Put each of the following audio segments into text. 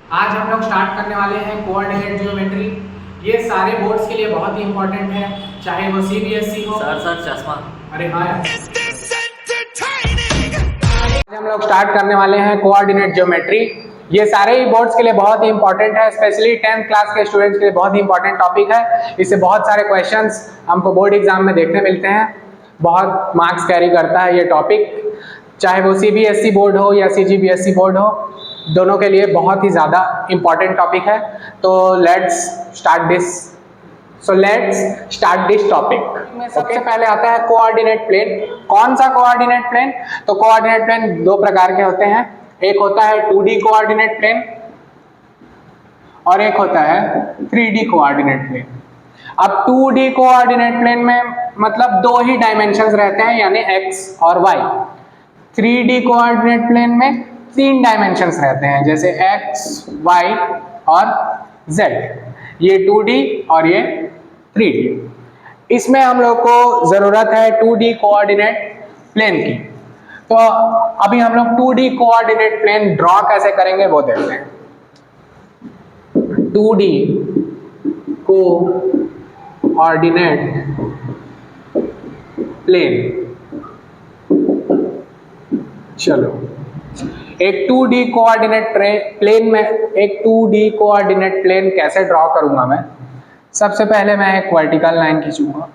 आज हम लोग स्टार्ट करने वाले हैं कोऑर्डिनेट ज्योमेट्री। ये सारे बोर्ड्स के लिए बहुत ही इंपॉर्टेंट है, चाहे वो सीबीएसई हो। सर चश्मा। अरे हाँ यार। आज हम लोग स्टार्ट करने वाले हैं कोऑर्डिनेट ज्योमेट्री। ये सारे ही बोर्ड्स के लिए बहुत ही इंपॉर्टेंट है, स्पेशली 10th क्लास के स्टूडेंट्स के लिए बहुत ही इंपॉर्टेंट टॉपिक है। इससे बहुत सारे क्वेश्चंस हमको बोर्ड एग्जाम में देखने मिलते हैं, बहुत मार्क्स कैरी करता है ये टॉपिक, चाहे वो सीबीएसई बोर्ड हो या सीजीबीएसई बोर्ड हो, दोनों के लिए बहुत ही ज़्यादा इंपॉर्टेंट टॉपिक है। तो लेट्स स्टार्ट दिस टॉपिक में सबसे पहले आता है कोऑर्डिनेट प्लेन। कौन सा कोऑर्डिनेट प्लेन? तो कोऑर्डिनेट प्लेन दो प्रकार के होते हैं, एक होता है 2D कोऑर्डिनेट प्लेन और एक होता है 3D कोऑर्डिनेट प्लेन। अब 2D कोऑर्डिनेट प्लेन में मतलब दो ही डायमेंशंस रहते हैं, यानी x और y। 3D कोऑर्डिनेट प्लेन में 3 डायमेंशंस रहते हैं, जैसे x, y और z। ये 2D और ये 3D। इसमें हम लोग को जरूरत है 2D कोऑर्डिनेट प्लेन की। तो अभी हम लोग 2D कोऑर्डिनेट प्लेन ड्रॉ कैसे करेंगे वो देखते हैं। 2D कोऑर्डिनेट प्लेन, चलो एक 2D कोऑर्डिनेट प्लेन में एक 2D कोऑर्डिनेट प्लेन कैसे ड्रॉ करूंगा मैं? सबसे पहले मैं एक वर्टिकल लाइन खींचूंगा,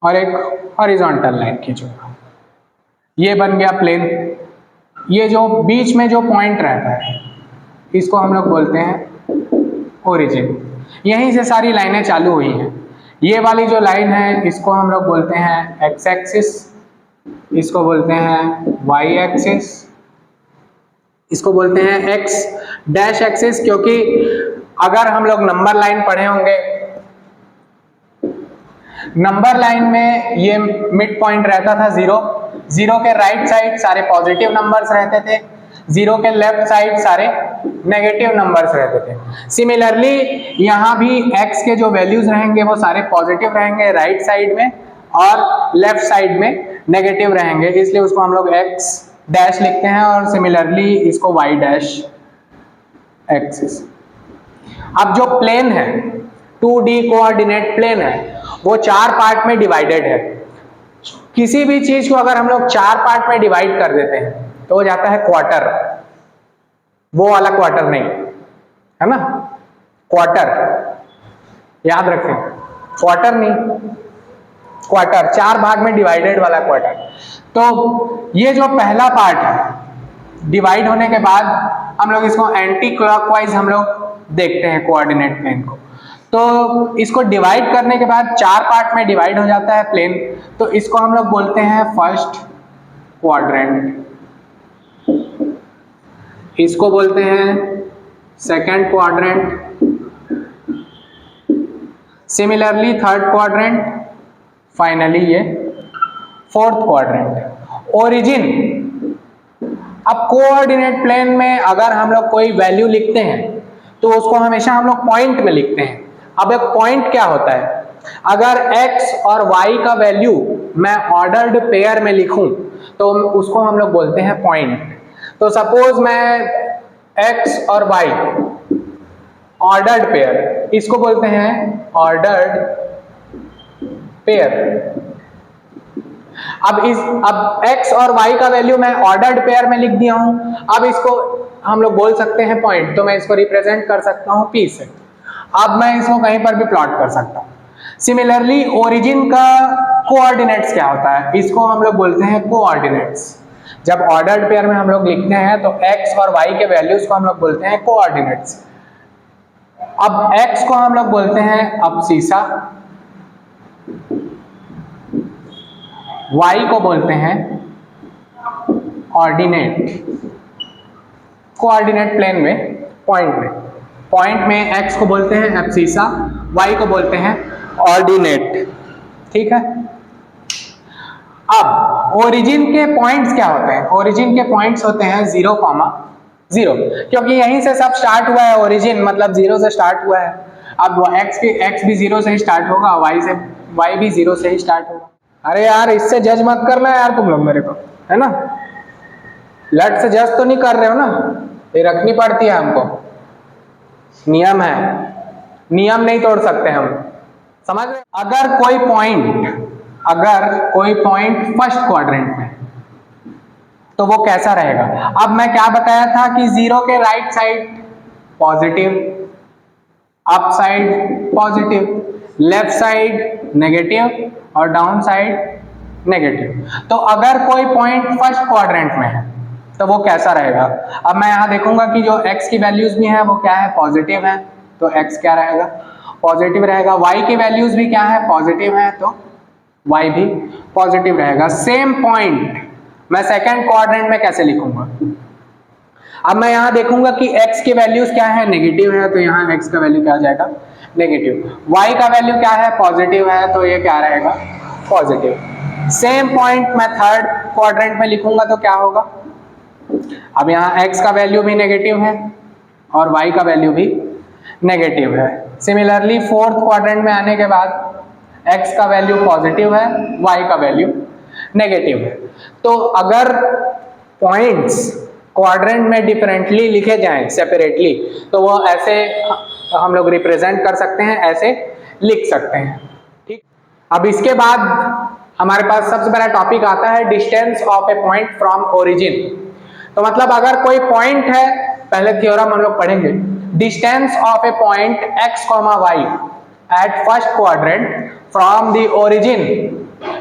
और एक हॉरिजॉन्टल लाइन खींचूंगा। ये बन गया प्लेन। ये जो बीच में जो पॉइंट रहता है इसको हम लोग बोलते हैं ओरिजिन। यहीं से सारी लाइनें चालू हुई हैं। ये वाली जो लाइन है इसको हम लोग बोलते हैं एक्स एक्सिस, इसको बोलते हैं वाई एक्सिस, इसको बोलते हैं एक्स डैश एक्सिस, क्योंकि अगर हम लोग नंबर लाइन पढ़े होंगे, नंबर लाइन में ये मिड पॉइंट रहता था 0। 0 के राइट साइड सारे पॉजिटिव नंबर्स रहते थे, 0 के लेफ्ट साइड सारे नेगेटिव नंबर्स रहते थे। सिमिलरली यहाँ भी x के जो वैल्यूज रहेंगे वो सारे पॉजिटिव रहेंगे राइट साइड में, और लेफ्ट साइड में नेगेटिव रहेंगे, इसलिए उसको हम लोग x डैश लिखते हैं, और सिमिलरली इसको y डैश एक्सिस। अब जो प्लेन है 2D कोऑर्डिनेट प्लेन है वो 4 पार्ट में डिवाइडेड है। किसी भी चीज को अगर हम लोग 4 पार्ट में डिवाइड कर देते हैं तो हो जाता है क्वार्टर। वो वाला क्वार्टर नहीं है ना, क्वार्टर याद रखें, क्वार्टर नहीं, क्वार्टर 4 भाग में डिवाइडेड वाला क्वार्टर। तो ये जो पहला पार्ट है डिवाइड होने के बाद हम लोग इसको एंटी क्लॉकवाइज हम लोग देखते हैं कोऑर्डिनेट प्लेन को। तो इसको डिवाइड करने के बाद 4 पार्ट में डिवाइड हो जाता है प्लेन, तो इसको हम लोग बोलते हैं फर्स्ट क्वाड्रेंट, इसको बोलते हैं second quadrant, similarly third quadrant, finally ये फोर्थ क्वाड्रेंट। ओरिजिन, अब कोऑर्डिनेट प्लेन में अगर हम लोग कोई वैल्यू लिखते हैं तो उसको हमेशा हम लोग पॉइंट में लिखते हैं। अब एक पॉइंट क्या होता है? अगर x और y का वैल्यू मैं ऑर्डर्ड पेयर में लिखूं तो उसको हम लोग बोलते हैं पॉइंट। तो सपोज मैं x और y ऑर्डर्ड पेयर, इसको बोलते हैं ऑर्डर्ड पेयर। अब x और y का वैल्यू मैं ऑर्डर्ड पेयर में लिख दिया हूं, अब इसको हम लोग बोल सकते हैं पॉइंट, तो मैं इसको रिप्रेजेंट कर सकता हूं p से। अब मैं इसको कहीं पर भी प्लॉट कर सकता हूं। सिमिलरली ओरिजिन का कोऑर्डिनेट्स क्या होता है? इसको हम लोग बोलते हैं कोऑर्डिनेट्स। जब ऑर्डर्ड पेयर में हम लोग लिखते हैं तो x और y के वैल्यूज को हम लोग बोलते हैं कोऑर्डिनेट्स। अब x को हम लोग बोलते हैं अबसीसा, y को बोलते हैं ऑर्डिनेट। कोऑर्डिनेट प्लेन में पॉइंट में x को बोलते हैं एब्सिसा, y को बोलते हैं ऑर्डिनेट। ठीक है। अब ओरिजिन के पॉइंट्स क्या होते हैं? ओरिजिन के पॉइंट्स होते हैं 0, 0, क्योंकि यहीं से सब स्टार्ट हुआ है। ओरिजिन मतलब 0 से स्टार्ट हुआ है। अब x भी 0 से ही स्टार्ट होगा, y भी 0 से ही स्टार्ट होगा। अरे यार इससे जज मत करना यार तुम लोग मेरे को, है ना। लट से जस्ट तो नहीं कर रहे हो ना, ये रखनी पड़ती है हमको, नियम है, नियम नहीं तोड़ सकते हम, समझ रहे? अगर कोई पॉइंट फर्स्ट क्वाड्रेंट में, तो वो कैसा रहेगा? अब मैं क्या बताया था कि जीरो के right side positive, up side positive, left side negative और डाउन साइड नेगेटिव। तो अगर कोई पॉइंट फर्स्ट क्वाड्रेंट में है तो वो कैसा रहेगा? अब मैं यहाँ देखूंगा कि जो x की वैल्यूज भी है वो क्या है, पॉजिटिव है, तो x क्या रहेगा, पॉजिटिव रहेगा। y की वैल्यूज भी क्या है, पॉजिटिव है, तो y भी पॉजिटिव रहेगा। सेम पॉइंट मैं सेकंड क्वाड्रेंट में कैसे लिखूंगा? अब मैं यहाँ देखूंगा कि x की वैल्यूज क्या है, नेगेटिव है, तो यहाँ x का वैल्यू क्या आ जाएगा, नेगेटिव। y का वैल्यू क्या है, पॉजिटिव है, तो ये क्या रहेगा, पॉजिटिव। सेम पॉइंट मैं थर्ड क्वाड्रेंट में लिखूंगा तो क्या होगा? अब यहाँ x का वैल्यू भी नेगेटिव है और y का वैल्यू भी नेगेटिव है। सिमिलरली फोर्थ क्वाड्रेंट में आने के बाद x का वैल्यू पॉजिटिव है, y का वैल्यू नेगेटिव है। तो अगर पॉइंट्स क्वाड्रेंट में डिफरेंटली लिखे जाएं सेपरेटली, तो वो ऐसे हम लोग रिप्रेजेंट कर सकते हैं, ऐसे लिख सकते हैं, ठीक। अब इसके बाद हमारे पास सबसे बड़ा टॉपिक आता है distance of a point from origin. तो मतलब अगर कोई पॉइंट है, पहले थ्योरम हम लोग पढ़ेंगे, distance of a point x, y at first quadrant from the origin,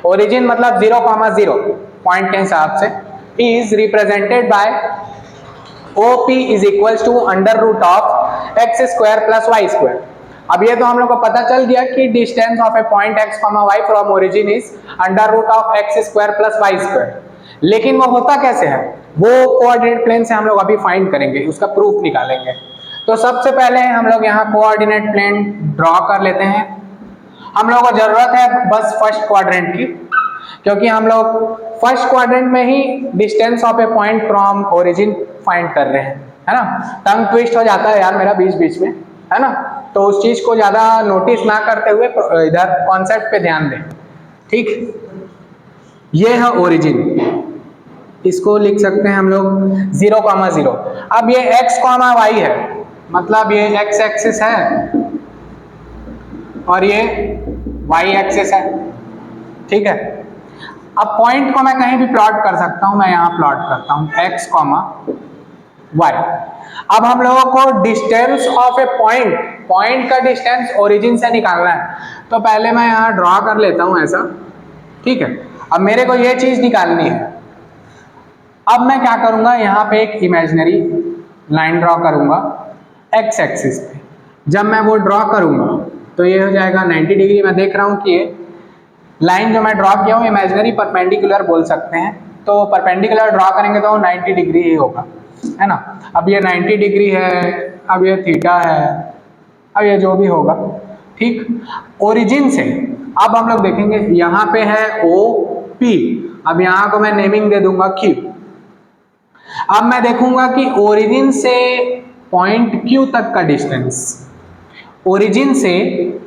origin मतलब 0, 0 पॉइंट के हिसाब से, is represented by OP is equals to under root of x square plus y square. अब ये तो हम लोग को पता चल गया कि distance of a point x, y from origin is under root of x square plus y square. लेकिन वो होता कैसे है, वो कोऑर्डिनेट प्लेन से हम लोग अभी फाइंड करेंगे, उसका प्रूफ निकालेंगे। तो सबसे पहले हम लोग यहाँ कोऑर्डिनेट प्लेन ड्रॉ कर लेते हैं। हम लोगों को जरूरत है बस फर्स्ट क्वाड्रेंट की, क्योंकि हम लोग फर्स्ट क्वाड्रेंट में ही distance of a point from origin find कर रहे हैं, है ना। टंग ट्विस्ट हो जाता है यार मेरा बीच बीच में, है ना, तो उस चीज को ज्यादा नोटिस ना करते हुए इधर कॉन्सेप्ट पे ध्यान दें, ठीक। ये है ओरिजिन, इसको लिख सकते हैं हम लोग 0, 0। अब ये x, y है, मतलब ये x एक्सिस है और ये y एक्सिस है, ठीक है। अब पॉइंट को मैं कहीं भी प्लॉट कर सकता हूं, मैं यहां प्लॉट करता हूं x, y। अब हम लोगों को डिस्टेंस ऑफ ए पॉइंट का डिस्टेंस ओरिजिन से निकालना है, तो पहले मैं यहां ड्रॉ कर लेता हूं ऐसा, ठीक है। अब मेरे को ये चीज निकालनी है। अब मैं क्या करूंगा, यहाँ पे एक इमेजिनरी लाइन ड्रॉ करूंगा x एक्सिस पे। जब मैं वो ड्रॉ करूंगा तो ये हो जाएगा 90 डिग्री। मैं देख रहा हूँ कि ये लाइन जो मैं ड्रॉ किया हूँ इमेजिनरी परपेंडिकुलर बोल सकते हैं, तो परपेंडिकुलर ड्रॉ करेंगे तो 90 डिग्री ही होगा, है ना। अब ये 90 डिग्री है, अब ये थीटा है, अब ये जो भी होगा, ठीक। ओरिजिन से अब हम लोग देखेंगे, यहाँ पे है OP, अब यहाँ को मैं नेमिंग दे दूंगा Q। अब मैं देखूंगा कि ओरिजिन से पॉइंट Q तक का डिस्टेंस, ओरिजिन से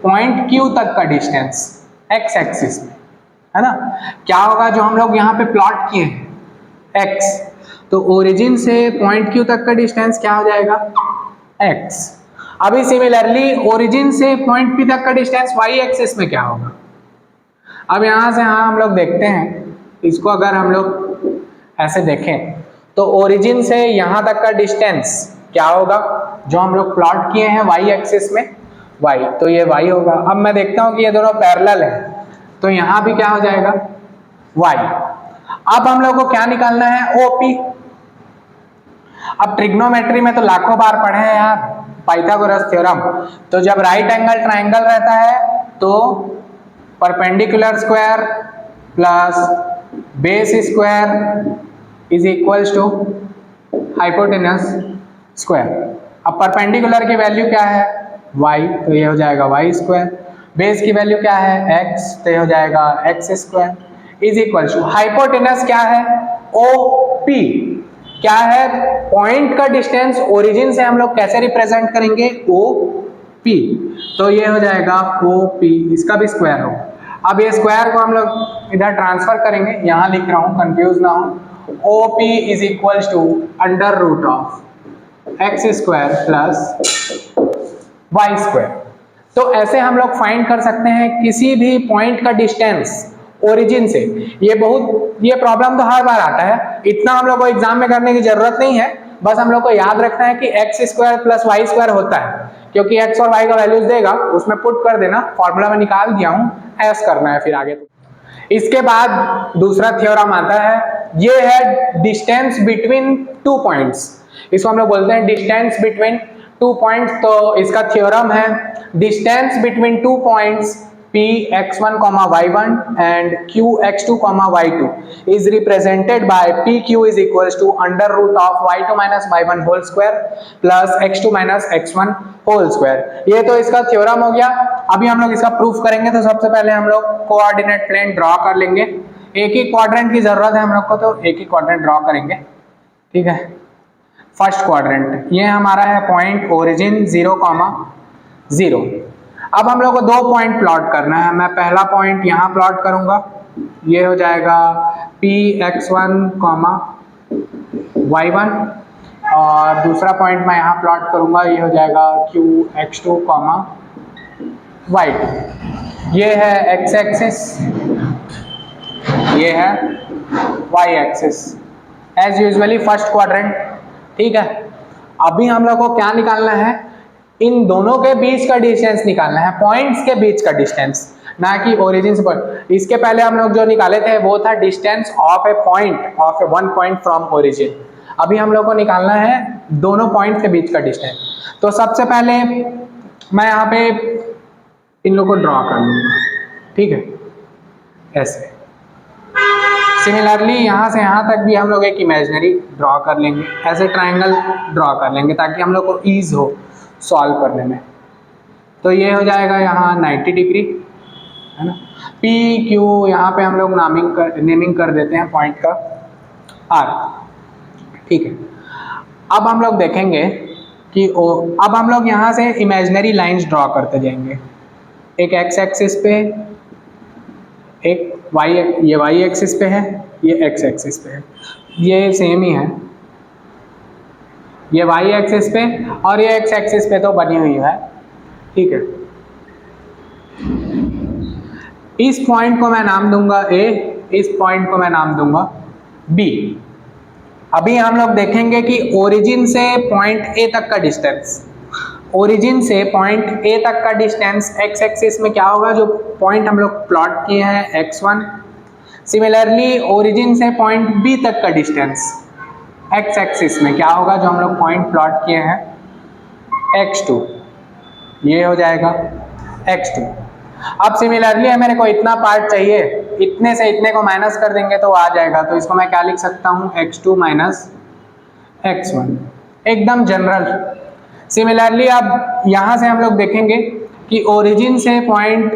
पॉइंट Q तक का डिस्टेंस x एक्सिस में, है ना, क्या होगा जो हम लोग यहाँ पे प्लॉट किए हैं x, तो ओरिजिन से पॉइंट Q तक का डिस्टेंस क्या हो जाएगा, x। अभी सिमिलरली ओरिजिन से पॉइंट P तक का डिस्टेंस y एक्सिस में क्या होगा। अब यहाँ से हम लोग देखते हैं, इसको अगर हम लोग ऐसे देखें तो ओरिजिन से यहाँ तक का डिस्टेंस क्या होगा, जो हम लोग प्लॉट किए हैं y एक्सिस में y, तो ये y होगा। अब मैं देखता हूँ कि ये दोनों पैरेलल है, तो यहाँ भी क्या हो जाएगा, y। अब हम लोग को क्या निकालना है, OP। अब ट्रिग्नोमेट्री में तो लाखों बार पढ़े हैं यार, पाइथागोरस थ्योरम। तो जब राइट एंगल ट्राइंगल रहता है तो perpendicular square plus base square is equals to hypotenuse square. अब परपेंडिकुलर की वैल्यू क्या है, y, तो ये हो जाएगा y स्क्वायर। बेस की वैल्यू क्या है, x, तो ये हो जाएगा x square is equals to hypotenuse क्या है, OP। क्या है, पॉइंट का डिस्टेंस ओरिजिन से हम लोग कैसे रिप्रेजेंट करेंगे, OP, तो ये हो जाएगा OP, इसका भी स्क्वायर होगा। अब ये स्क्वायर को हम लोग इधर ट्रांसफर करेंगे, यहाँ लिख रहा हूँ कंफ्यूज ना हो, OP is equals to under root of x square plus y square. तो ऐसे हम लोग फाइंड कर सकते हैं किसी भी पॉइंट का डिस्टेंस ओरिजिन से। ये प्रॉब्लम तो हर बार आता है, इतना हम लोग को एग्जाम में करने की जरूरत नहीं है, बस हम लोग को याद रखना है कि x square plus y square होता है, क्योंकि एक्स और वाई का वैल्यूज देगा उसमें पुट कर देना, फॉर्मूला में निकाल दिया हूं, ऐस करना है फिर आगे। इसके बाद दूसरा थ्योरम आता है, ये है डिस्टेंस बिटवीन टू पॉइंट्स, इसको हम लोग बोलते हैं डिस्टेंस बिटवीन टू पॉइंट्स। तो इसका थ्योरम है distance between two points Px1, y1 and Qx2, y2 is represented by PQ is equals to under root of y2 minus y1 whole square plus x2 minus x1 whole square। ये तो इसका theorem हो गया। अभी हम लोग इसका proof करेंगे, तो सबसे पहले हम लोग कोऑर्डिनेट प्लेन ड्रॉ कर लेंगे। एक ही क्वाड्रेंट की जरूरत है हम लोग को, तो एक ही क्वाड्रेंट ड्रॉ करेंगे, ठीक है। फर्स्ट क्वाड्रेंट ये हमारा है पॉइंट ओरिजिन 0, 0। अब हम लोग को दो पॉइंट प्लॉट करना है। मैं पहला पॉइंट यहाँ प्लॉट करूंगा, ये हो जाएगा Px1, y1, और दूसरा पॉइंट मैं यहाँ प्लॉट करूंगा, ये हो जाएगा Qx2, y2। ये है x एक्सिस, ये है y axis, as usually first quadrant, ठीक है। अभी हम लोग को क्या निकालना है, इन दोनों के बीच का डिस्टेंस निकालना है, पॉइंट्स के बीच का डिस्टेंस, ना कि ओरिजिन से। इसके पहले हम लोग जो निकाले थे वो था distance of a point, of A one point from origin. अभी हम लोग को निकालना है दोनों पॉइंट के बीच का डिस्टेंस। तो सबसे पहले मैं यहाँ पे इन लोग को ड्रॉ कर लूंगा, ठीक है, ऐसे। सिमिलरली यहाँ से यहाँ तक भी हम लोग एक इमेजिनरी ड्रॉ कर लेंगे, ऐसे ट्राइंगल ड्रॉ कर लेंगे ताकि हम लोग को ईज हो सॉल्व करने में। तो ये हो जाएगा यहाँ 90 डिग्री, है ना। पी क्यू यहाँ पे हम लोग नेमिंग कर देते हैं पॉइंट का आर, ठीक है। अब हम लोग देखेंगे कि अब हम लोग यहाँ से इमेजिनरी लाइंस ड्रॉ करते जाएंगे, एक एक्स एक्सिस पे, एक वाई, ये वाई एक्सिस पे है, ये एक्स एक्सिस पे है, ये सेम ही है, ये वाई एक्सिस पे और ये एक्स एक्सिस पे तो बनी हुई है, ठीक है। इस पॉइंट को मैं नाम दूंगा ए, इस पॉइंट को मैं नाम दूंगा बी। अभी हम लोग देखेंगे कि ओरिजिन से पॉइंट ए तक का डिस्टेंस, ओरिजिन से पॉइंट ए तक का डिस्टेंस एक्स एक्सिस में क्या होगा, जो पॉइंट हम लोग प्लॉट किए हैं x1। सिमिलरली ओरिजिन से पॉइंट बी तक का डिस्टेंस एक्स एक्सिस में क्या होगा, जो हम लोग पॉइंट प्लॉट किए हैं x2, ये हो जाएगा x2। अब सिमिलरली मेरे को इतना पार्ट चाहिए, इतने से इतने को माइनस कर देंगे तो आ जाएगा, तो इसको मैं क्या लिख सकता हूँ, x2 माइनस x1, एकदम जनरल। सिमिलरली अब यहाँ से हम लोग देखेंगे कि ओरिजिन से पॉइंट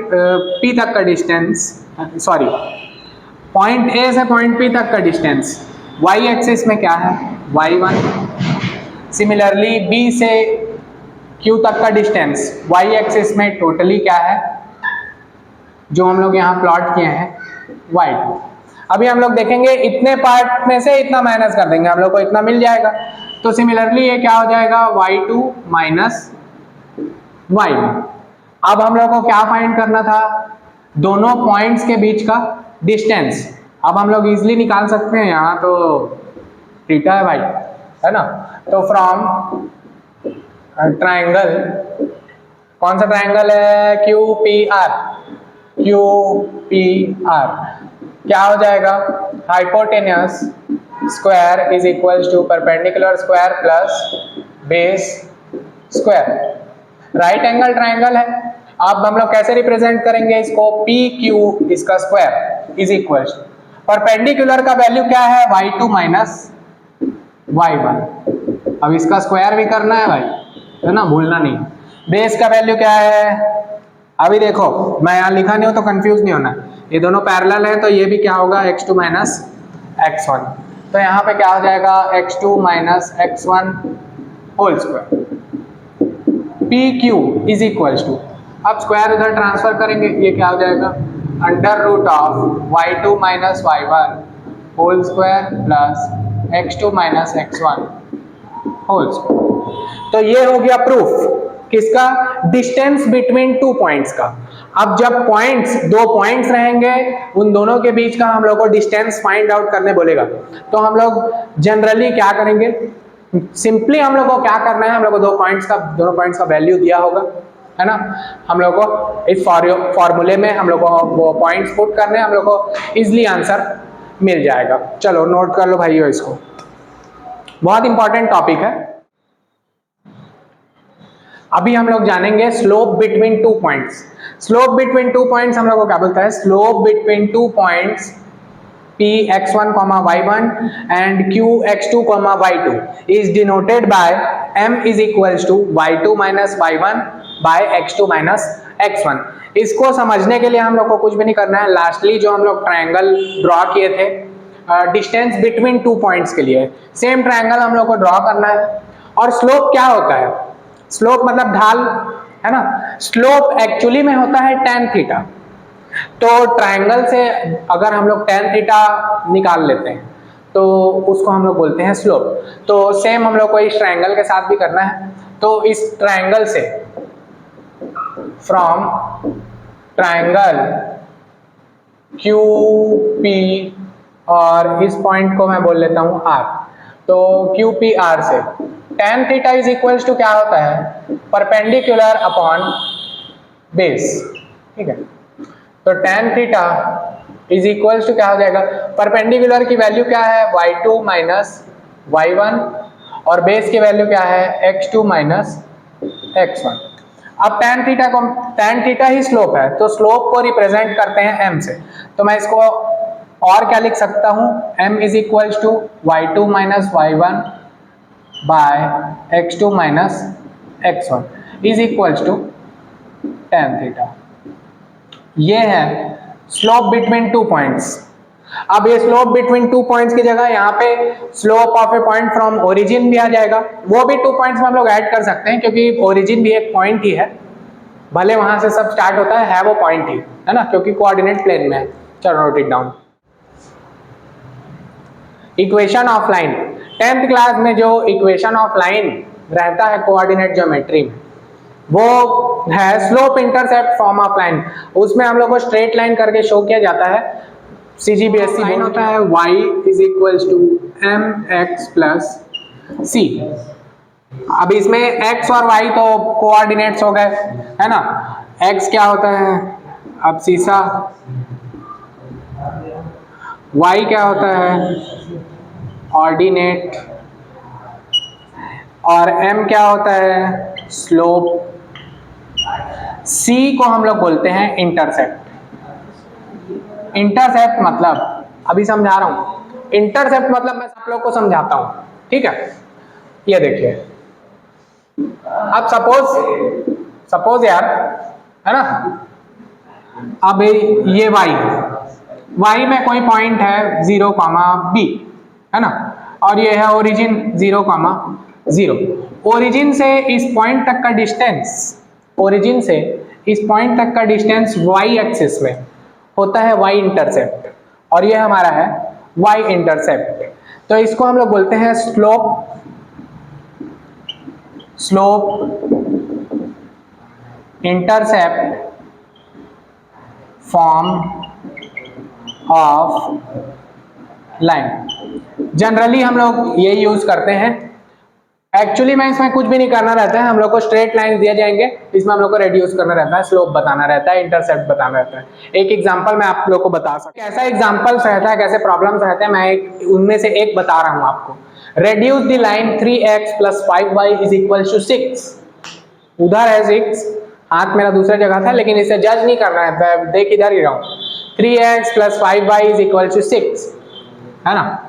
P तक का डिस्टेंस, सॉरी पॉइंट A से पॉइंट P तक का डिस्टेंस y एक्सिस में क्या है, y1। सिमिलरली B से Q तक का डिस्टेंस y एक्सिस में टोटली क्या है, जो हम लोग यहाँ प्लॉट किए हैं, y2। अभी हम लोग देखेंगे इतने पार्ट में से इतना माइनस कर देंगे, हम लोग को इतना मिल जाएगा। तो सिमिलरली ये क्या हो जाएगा, y2 माइनस y1। अब हम लोग को क्या फाइंड करना था, दोनों पॉइंट्स के बीच का डिस्टेंस। अब हम लोग इजीली निकाल सकते हैं, यहाँ तो थीटा है भाई, है ना। तो फ्रॉम ट्राइंगल, कौन सा ट्राइंगल है, QPR, QPR क्या हो जाएगा, hypotenuse square is equals to perpendicular square plus base square. Right angle triangle है। अब हम लोग कैसे रिप्रेजेंट करेंगे इसको, PQ इसका स्क्वायर इज इक्वल्स, परपेंडिकुलर का वैल्यू क्या है, y2 माइनस y1। अब इसका स्क्वायर भी करना है भाई, है ना, भूलना नहीं। बेस का वैल्यू क्या है, अभी देखो मैं यहाँ लिखा नहीं हो तो कंफ्यूज नहीं होना, ये दोनों पैरेलल है, तो ये भी क्या होगा, x2 माइनस x1। तो यहाँ पे क्या हो जाएगा, x2 minus x1 whole square. PQ is equals to, अब स्क्वायर उधर ट्रांसफर करेंगे, ये क्या हो जाएगा, under root of y2 minus y1 whole square plus x2 minus x1 whole square. तो ये हो गया प्रूफ किसका, डिस्टेंस बिटवीन टू पॉइंट्स का। अब जब पॉइंट्स, दो पॉइंट्स रहेंगे, उन दोनों के बीच का हम लोग को डिस्टेंस फाइंड आउट करने बोलेगा, तो हम लोग जनरली क्या करेंगे, सिंपली हम लोग को क्या करना है, हम लोग को दोनों पॉइंट्स का वैल्यू दिया होगा, है ना। हम लोग को इस फॉर्मूले में हम लोग को वो पॉइंट्स पुट करने हैं, हम लोग को इजिली आंसर मिल जाएगा। चलो नोट कर लो भाइयों इसको, बहुत इंपॉर्टेंट टॉपिक है। अभी हम लोग जानेंगे slope between two points. Slope between two points हम लोग को क्या बोलता है, slope between two points Px1, y1 and Qx2, y2 is denoted by m is equals to y2 minus y1 by x2 minus x1। इसको समझने के लिए हम लोग को कुछ भी नहीं करना है, लास्टली जो हम लोग ट्रायंगल ड्रॉ किए थे डिस्टेंस बिटवीन टू पॉइंट्स के लिए, सेम ट्रायंगल हम लोग को ड्रॉ करना है। और स्लोप क्या होता है, स्लोप मतलब ढाल, है ना। स्लोप एक्चुअली में होता है tan थीटा। तो ट्रायंगल से अगर हम लोग tan थीटा निकाल लेते हैं तो उसको हम लोग बोलते हैं स्लोप। तो सेम हम लोग को इस ट्रायंगल के साथ भी करना है। तो इस ट्रायंगल से, फ्रॉम ट्रायंगल QP, और इस पॉइंट को मैं बोल लेता हूं R, तो QPR से tan theta is equals to क्या होता है, परपेंडिकुलर अपॉन बेस, ठीक है। तो tan theta is equals to क्या हो जाएगा, परपेंडिकुलर की वैल्यू क्या है, y2 माइनस y1, और बेस की वैल्यू क्या है, x2 माइनस x1। अब tan थीटा ही स्लोप है, तो स्लोप को रिप्रेजेंट करते हैं m से। तो मैं इसको और क्या लिख सकता हूं, m is equals to y2 minus y1 by x2 minus x1 is equals to tan theta. ये है स्लोप बिटवीन टू पॉइंट्स। अब ये स्लोप बिटवीन टू पॉइंट्स की जगह यहाँ पे slope of a point from origin भी आ जाएगा। वो भी टू पॉइंट्स में हम लोग ऐड कर सकते हैं, क्योंकि ओरिजिन भी एक पॉइंट ही है, भले वहां से सब स्टार्ट होता है वो पॉइंट ही है ना, क्योंकि कोऑर्डिनेट प्लेन में है। चलो note it down. Equation of line, 10th class में जो इक्वेशन ऑफ लाइन रहता है कोऑर्डिनेट ज्योमेट्री में, वो है slope intercept form of line. उसमें हम लोग को स्ट्रेट लाइन करके शो किया जाता है। CGBSE लाइन होता है y is equals to mx plus c। अब इसमें x और y तो कोऑर्डिनेट्स हो गए, है ना। x क्या होता है, अब सीसा, y क्या होता है, ऑर्डिनेट, और m क्या होता है, स्लोप। C को हम लोग बोलते हैं इंटरसेप्ट। इंटरसेप्ट मतलब अभी समझा रहा हूं, इंटरसेप्ट मतलब मैं सब लोग को समझाता हूं, ठीक है। ये देखिए, अब सपोज यार, है ना, अब ये y में कोई पॉइंट है 0, b, है ना, और ये है ओरिजिन 0, 0। ओरिजिन से इस पॉइंट तक का डिस्टेंस, ओरिजिन से इस पॉइंट तक का डिस्टेंस y एक्सिस में होता है y इंटरसेप्ट, और ये हमारा है y इंटरसेप्ट। तो इसको हम लोग बोलते हैं slope intercept form of line. Generally हम लोग ये यूज करते हैं। एक्चुअली में इसमें कुछ भी नहीं करना रहता है, हम लोग को स्ट्रेट लाइन दिए जाएंगे, इसमें हम लोग को रेड्यूस करना रहता है, स्लोप बताना रहता है, इंटरसेप्ट बताना रहता है। एक एग्जांपल मैं आप लोग को बता सकता हूं, कैसा एग्जांपल्स रहता है, कैसे प्रॉब्लम्स रहते हैं, मैं उनमें से एक बता रहा हूं आपको। Reduce the line 3x plus 5y is equal to 6। उधर है 6, हाथ मेरा दूसरे जगह था, लेकिन इसे जज नहीं करना है, देख इधर ही रहा हूं। 3x plus 5y is equal to 6, है ना।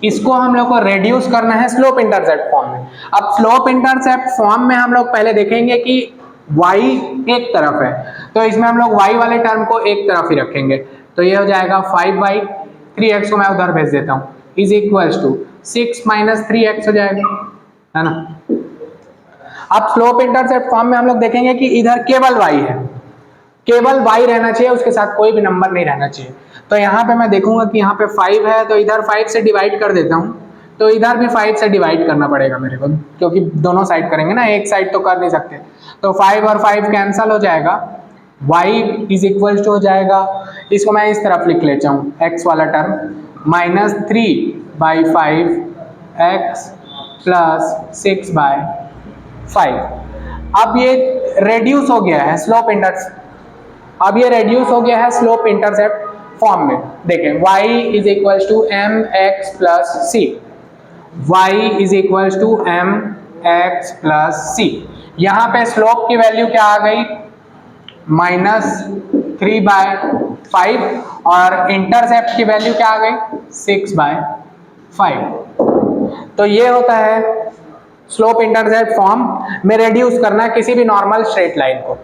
इसको हम लोग को रेड्यूस करना है स्लोप इंटरसेप्ट फॉर्म में। अब स्लोप इंटरसेप्ट फॉर्म में हम लोग पहले देखेंगे कि y एक तरफ है, तो इसमें हम लोग y वाले टर्म को एक तरफ ही रखेंगे। तो ये हो जाएगा 5y, 3x को मैं उधर भेज देता हूँ, is equals to 6 minus 3x हो जाएगा, है ना। अब स्लोप इंटरसेप्ट फॉर्म में हम लोग देखेंगे कि इधर केवल y है, केवल y रहना चाहिए, उसके साथ कोई भी नंबर नहीं रहना चाहिए। तो यहाँ पे मैं देखूंगा कि यहाँ पे 5 है, तो इधर 5 से डिवाइड कर देता हूँ, तो इधर भी 5 से डिवाइड करना पड़ेगा मेरे को, क्योंकि दोनों साइड करेंगे ना, एक साइड तो कर नहीं सकते। तो 5 और 5 कैंसल हो जाएगा, y इज इक्वल टू हो जाएगा, इसको मैं इस तरफ लिख लेता हूँ, x वाला टर्म -3/5 x प्लस 6/5। अब ये रेड्यूस हो गया है स्लोप इंटरसेप्ट, अब ये रेड्यूस हो गया है स्लोप इंटरसेप्ट फॉर्म में। देखें y is equal to m x plus c, y is equal to m x plus c. यहाँ पे स्लोप की वैल्यू क्या आ गई, -3/5, और इंटरसेप्ट की वैल्यू क्या आ गई, 6/5। तो ये होता है स्लोप इंटरसेप्ट फॉर्म में रेड्यूस करना किसी भी नॉर्मल स्ट्रेट लाइन को।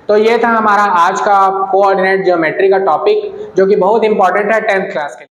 तो ये था हमारा आज का कोऑर्डिनेट ज्योमेट्री का टॉपिक, जो कि बहुत इंपॉर्टेंट है 10th क्लास के लिए।